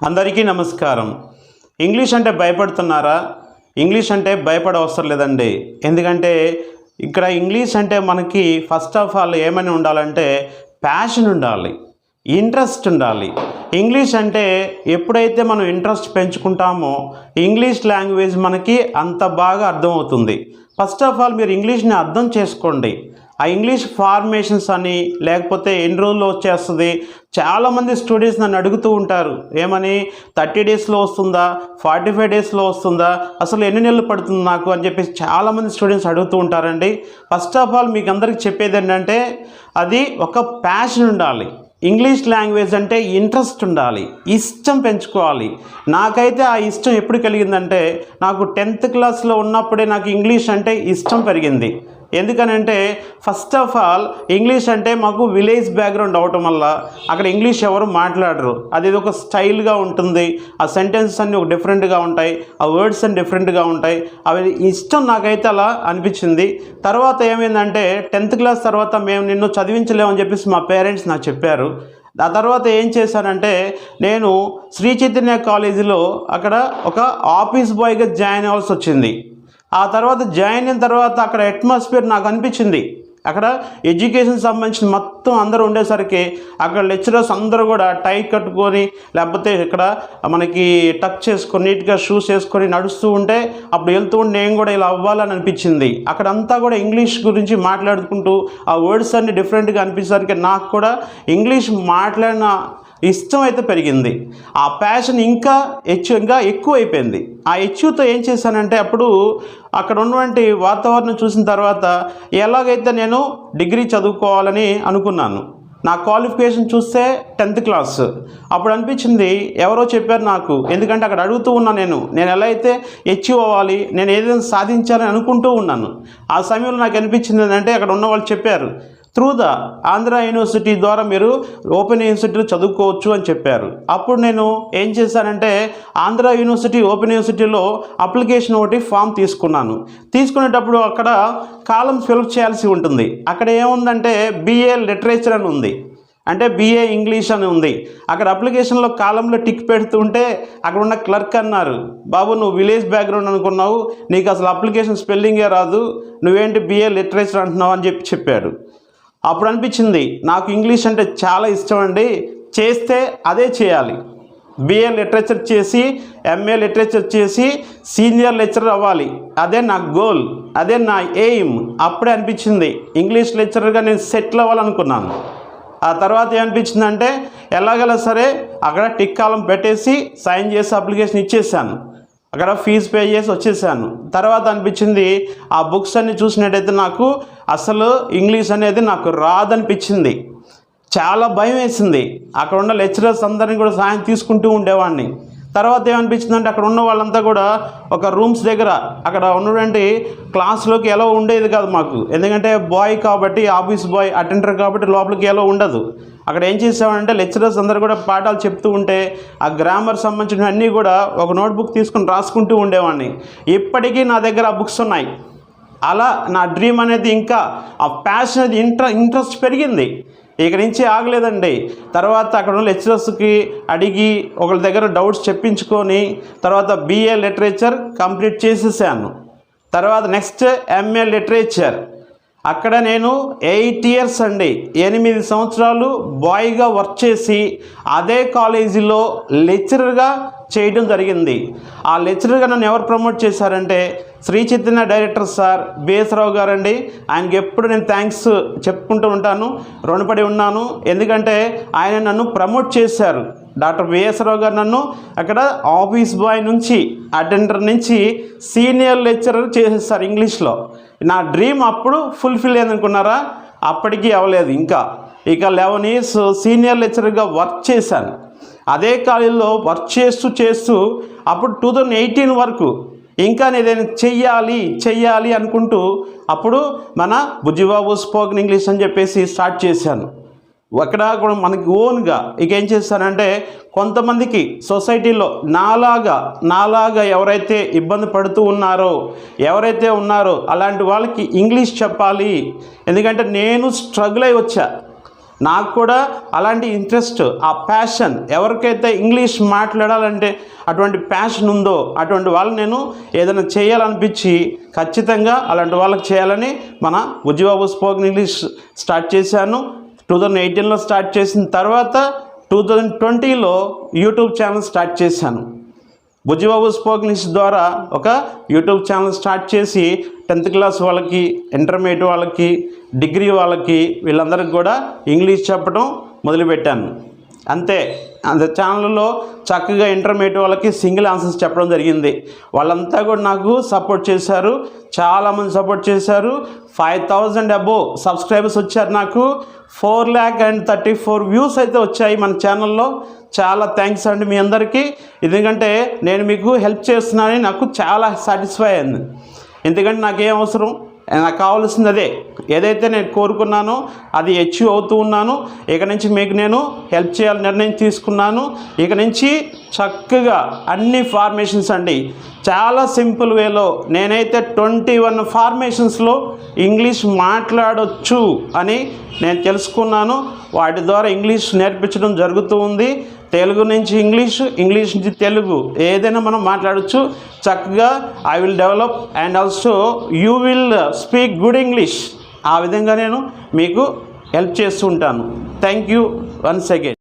అందరికీ నమస్కారం. ఇంగ్లీష్ అంటే భయపడుతున్నారా? ఇంగ్లీష్ అంటే భయపడవసరం లేదండి. ఎందుకంటే ఇక్కడ ఇంగ్లీష్ అంటే మనకి ఫస్ట్ ఆఫ్ ఆల్ ఏమని ఉండాలంటే ప్యాషన్ ఉండాలి, ఇంట్రెస్ట్ ఉండాలి. ఇంగ్లీష్ అంటే ఎప్పుడైతే మనం ఇంట్రెస్ట్ పెంచుకుంటామో ఇంగ్లీష్ లాంగ్వేజ్ మనకి అంత బాగా అర్థమవుతుంది. ఫస్ట్ ఆఫ్ ఆల్ మీరు ఇంగ్లీష్ని అర్థం చేసుకోండి. ఆ ఇంగ్లీష్ ఫార్మేషన్స్ అని లేకపోతే ఎన్ని రోజుల్లో వచ్చేస్తుంది. చాలామంది స్టూడెంట్స్ నన్ను అడుగుతూ ఉంటారు, ఏమని 30 డేస్లో వస్తుందా, 45 డేస్లో వస్తుందా, అసలు ఎన్ని నెలలు పడుతుంది నాకు అని చెప్పేసి చాలామంది స్టూడెంట్స్ అడుగుతూ ఉంటారండి. ఫస్ట్ ఆఫ్ ఆల్ మీకు అందరికీ చెప్పేది ఏంటంటే అది ఒక ప్యాషన్ ఉండాలి. ఇంగ్లీష్ లాంగ్వేజ్ అంటే ఇంట్రెస్ట్ ఉండాలి, ఇష్టం పెంచుకోవాలి. నాకైతే ఆ ఇష్టం ఎప్పుడు కలిగిందంటే నాకు 10th క్లాస్లో ఉన్నప్పుడే నాకు ఇంగ్లీష్ అంటే ఇష్టం పెరిగింది. ఎందుకనంటే ఫస్ట్ ఆఫ్ ఆల్ ఇంగ్లీష్ అంటే మాకు విలేజ్ బ్యాక్గ్రౌండ్ అవటం వల్ల అక్కడ ఇంగ్లీష్ ఎవరు మాట్లాడరు. అది ఒక స్టైల్గా ఉంటుంది. ఆ సెంటెన్సెస్ అన్నీ ఒక డిఫరెంట్గా ఉంటాయి, ఆ వర్డ్స్ అన్ని డిఫరెంట్గా ఉంటాయి. అవి ఇష్టం నాకైతే అలా అనిపించింది. తర్వాత ఏమైందంటే 10th క్లాస్ తర్వాత మేము నిన్ను చదివించలేమని చెప్పేసి మా పేరెంట్స్ నాకు చెప్పారు. ఆ తర్వాత ఏం చేశానంటే నేను శ్రీ చైతన్య కాలేజీలో అక్కడ ఒక ఆఫీస్ బాయ్గా జాయిన్ అవ్వాల్సి వచ్చింది. ఆ తర్వాత జాయిన్ అయిన తర్వాత అక్కడ అట్మాస్ఫియర్ నాకు అనిపించింది. అక్కడ ఎడ్యుకేషన్ సంబంధించిన మొత్తం అందరూ ఉండేసరికి అక్కడ లెక్చరర్స్ అందరూ కూడా టై కట్టుకొని లేకపోతే ఇక్కడ మనకి టక్ చేసుకొని నీట్గా షూస్ వేసుకొని నడుస్తూ ఉంటే అప్పుడు వెళ్తూ ఉంటే నేను కూడా ఇలా అవ్వాలని అనిపించింది. అక్కడంతా కూడా ఇంగ్లీష్ గురించి మాట్లాడుకుంటూ ఆ వర్డ్స్ అన్ని డిఫరెంట్గా అనిపించేసరికి నాకు కూడా ఇంగ్లీష్ మాట్లాడిన ఇష్టం అయితే పెరిగింది. ఆ ప్యాషన్ ఇంకా ఎక్కువ అయిపోయింది. ఆ హెచ్చుతో ఏం చేశానంటే అప్పుడు అక్కడ ఉన్నటువంటి వాతావరణం చూసిన తర్వాత ఎలాగైతే నేను డిగ్రీ చదువుకోవాలని అనుకున్నాను. నా క్వాలిఫికేషన్ చూస్తే 10th క్లాస్. అప్పుడు అనిపించింది ఎవరో చెప్పారు నాకు, ఎందుకంటే అక్కడ అడుగుతూ ఉన్నా నేను ఎలా అయితే అచీవ్ అవ్వాలి, నేను ఏదైనా సాధించాలని అనుకుంటూ ఉన్నాను. ఆ సమయంలో నాకు అనిపించింది ఏంటంటే అక్కడ ఉన్న వాళ్ళు చెప్పారు, త్రూ ద ఆంధ్ర యూనివర్సిటీ ద్వారా మీరు ఓపెన్ యూనివర్సిటీలో చదువుకోవచ్చు అని చెప్పారు. అప్పుడు నేను ఏం చేశానంటే ఆంధ్ర యూనివర్సిటీ ఓపెన్ యూనివర్సిటీలో అప్లికేషన్ ఒకటి ఫామ్ తీసుకున్నాను. తీసుకునేటప్పుడు అక్కడ కాలమ్స్ ఫిల్అప్ చేయాల్సి ఉంటుంది. అక్కడ ఏముందంటే BA లిటరేచర్ అని ఉంది, అంటే BA ఇంగ్లీష్ అని ఉంది. అక్కడ అప్లికేషన్లో కాలంలో టిక్ పెడుతుంటే అక్కడ ఉన్న క్లర్క్ అన్నారు, బాబు నువ్వు విలేజ్ బ్యాక్గ్రౌండ్ అనుకున్నావు, నీకు అసలు అప్లికేషన్ స్పెల్లింగే రాదు, నువ్వేంటి BA లిటరేచర్ అంటున్నావు అని చెప్పాడు. అప్పుడు అనిపించింది నాకు ఇంగ్లీష్ అంటే చాలా ఇష్టం అండి, చేస్తే అదే చేయాలి. BA లిటరేచర్ చేసి MA లిటరేచర్ చేసి సీనియర్ లెక్చరర్ అవ్వాలి, అదే నా గోల్, అదే నా ఎయిమ్. అప్పుడే అనిపించింది ఇంగ్లీష్ లెక్చరర్గా నేను సెటిల్ అవ్వాలనుకున్నాను. ఆ తర్వాత ఏమనిపించిందంటే ఎలాగలా సరే అక్కడ టిక్ కాలం పెట్టేసి సైన్ చేసి అప్లికేషన్ ఇచ్చేసాను. అక్కడ ఫీజు పే చేసి వచ్చేసాను. తర్వాత అనిపించింది ఆ బుక్స్ అన్ని చూసినట్టయితే నాకు అసలు ఇంగ్లీష్ అనేది నాకు రాదనిపించింది. చాలా భయం వేసింది. అక్కడ ఉన్న లెక్చరర్స్ అందరినీ కూడా సాయం తీసుకుంటూ ఉండేవాడిని. తర్వాత ఏమనిపించిందంటే అక్కడ ఉన్న వాళ్ళంతా కూడా ఒక రూమ్స్ దగ్గర అక్కడ ఉన్నటువంటి క్లాస్లోకి ఎలా ఉండేది కాదు మాకు, ఎందుకంటే బాయ్ కాబట్టి ఆఫీస్ బాయ్ అటెండర్ కాబట్టి లోపలికి ఎలా ఉండదు. అక్కడ ఏం చేసామంటే లెక్చరర్స్ అందరూ కూడా పాఠాలు చెప్తూ ఉంటే ఆ గ్రామర్ సంబంధించిన అన్నీ కూడా ఒక నోట్బుక్ తీసుకుని రాసుకుంటూ ఉండేవాడిని. ఇప్పటికీ నా దగ్గర ఆ బుక్స్ ఉన్నాయి. అలా నా డ్రీమ్ అనేది ఇంకా ఆ ప్యాషన్ అనేది ఇంట్రెస్ట్ పెరిగింది. ఇక నుంచి ఆగలేదండి. తర్వాత అక్కడ ఉన్న లెక్చరర్స్కి అడిగి ఒకళ్ళ దగ్గర డౌట్స్ చెప్పించుకొని తర్వాత BA లిటరేచర్ కంప్లీట్ చేసేసాను. తర్వాత నెక్స్ట్ MA లిటరేచర్. అక్కడ నేను 8 ఇయర్స్ అండి, 8 సంవత్సరాలు బాయ్గా వర్క్ చేసి అదే కాలేజీలో లెక్చరర్గా చేయడం జరిగింది. ఆ లెక్చరర్గా నన్ను ఎవరు ప్రమోట్ చేశారంటే Shri Chaitanya director sir BS Rao గారండి. ఆయనకి ఎప్పుడు నేను థ్యాంక్స్ చెప్పుకుంటూ ఉంటాను, రుణపడి ఉన్నాను. ఎందుకంటే ఆయన నన్ను ప్రమోట్ చేశారు. డాక్టర్ BS రావు గారు నన్ను అక్కడ ఆఫీస్ బాయ్ నుంచి అటెండర్ నుంచి సీనియర్ లెక్చరర్ చేసేసారు ఇంగ్లీష్లో. నా డ్రీమ్ అప్పుడు ఫుల్ఫిల్ అయ్యిందనుకున్నారా? అప్పటికీ అవ్వలేదు. ఇంకా 11 ఇయర్స్ సీనియర్ లెక్చరర్గా వర్క్ చేశాను. అదే కాలేజీలో వర్క్ చేస్తూ అప్పుడు 2018 వరకు ఇంకా నేను చెయ్యాలి అనుకుంటూ అప్పుడు మన బుజ్జిబాబు స్పోకెన్ ఇంగ్లీష్ అని చెప్పేసి స్టార్ట్ చేశాను. అక్కడ కూడా మనకి ఓన్గా ఇక ఏం చేస్తానంటే కొంతమందికి సొసైటీలో నాలాగా ఎవరైతే ఇబ్బంది పడుతూ ఉన్నారో ఎవరైతే ఉన్నారో అలాంటి వాళ్ళకి ఇంగ్లీష్ చెప్పాలి. ఎందుకంటే నేను స్ట్రగుల్ అయి వచ్చా. నాకు కూడా అలాంటి ఇంట్రెస్ట్, ఆ ప్యాషన్, ఎవరికైతే ఇంగ్లీష్ మాట్లాడాలంటే అటువంటి ప్యాషన్ ఉందో అటువంటి వాళ్ళు నేను ఏదైనా చేయాలనిపించి ఖచ్చితంగా అలాంటి వాళ్ళకి చేయాలని మన బుజ్జిబాబు స్పోకెన్ ఇంగ్లీష్ స్టార్ట్ చేశాను. 2018లో స్టార్ట్ చేసిన తర్వాత 2020లో యూట్యూబ్ ఛానల్ స్టార్ట్ చేశాను. బుజ్జిబాబు స్పోకెన్ ఇంగ్లీష్ ద్వారా ఒక యూట్యూబ్ ఛానల్ స్టార్ట్ చేసి 10th క్లాస్ వాళ్ళకి, ఇంటర్మీడియట్ వాళ్ళకి, డిగ్రీ వాళ్ళకి వీళ్ళందరికీ కూడా ఇంగ్లీష్ చెప్పడం మొదలుపెట్టాను. అంతే ఛానల్లో చక్కగా ఇంటర్మీడియట్ వాళ్ళకి సింగిల్ ఆన్సర్స్ చెప్పడం జరిగింది. వాళ్ళంతా కూడా నాకు సపోర్ట్ చేశారు, చాలామంది సపోర్ట్ చేశారు. 5000 అబోవ్ సబ్స్క్రైబర్స్ వచ్చారు. నాకు 4,34,000 వ్యూస్ అయితే వచ్చాయి మన ఛానల్లో. చాలా థ్యాంక్స్ అండి మీ అందరికీ. ఎందుకంటే నేను మీకు హెల్ప్ చేస్తున్నానని నాకు చాలా సాటిస్ఫై అయింది. ఎందుకంటే నాకేం అవసరం, నాకు కావాల్సింది అదే. ఏదైతే నేను కోరుకున్నానో అది అచీవ్ అవుతూ ఉన్నాను. ఇక నుంచి మీకు నేను హెల్ప్ చేయాలని నిర్ణయం తీసుకున్నాను. ఇక నుంచి చక్కగా అన్ని ఫార్మేషన్స్ అండి చాలా సింపుల్ వేలో నేనైతే 21 ఫార్మేషన్స్లో ఇంగ్లీష్ మాట్లాడొచ్చు అని నేను తెలుసుకున్నాను. వాటి ద్వారా ఇంగ్లీష్ నేర్పించడం జరుగుతూ ఉంది. తెలుగు నుంచి ఇంగ్లీష్, ఇంగ్లీష్ నుంచి తెలుగు ఏదైనా మనం మాట్లాడచ్చు చక్కగా. I will develop and also you will speak good English. ఆ విధంగా నేను మీకు హెల్ప్ చేస్తూ ఉంటాను. Thank you once again.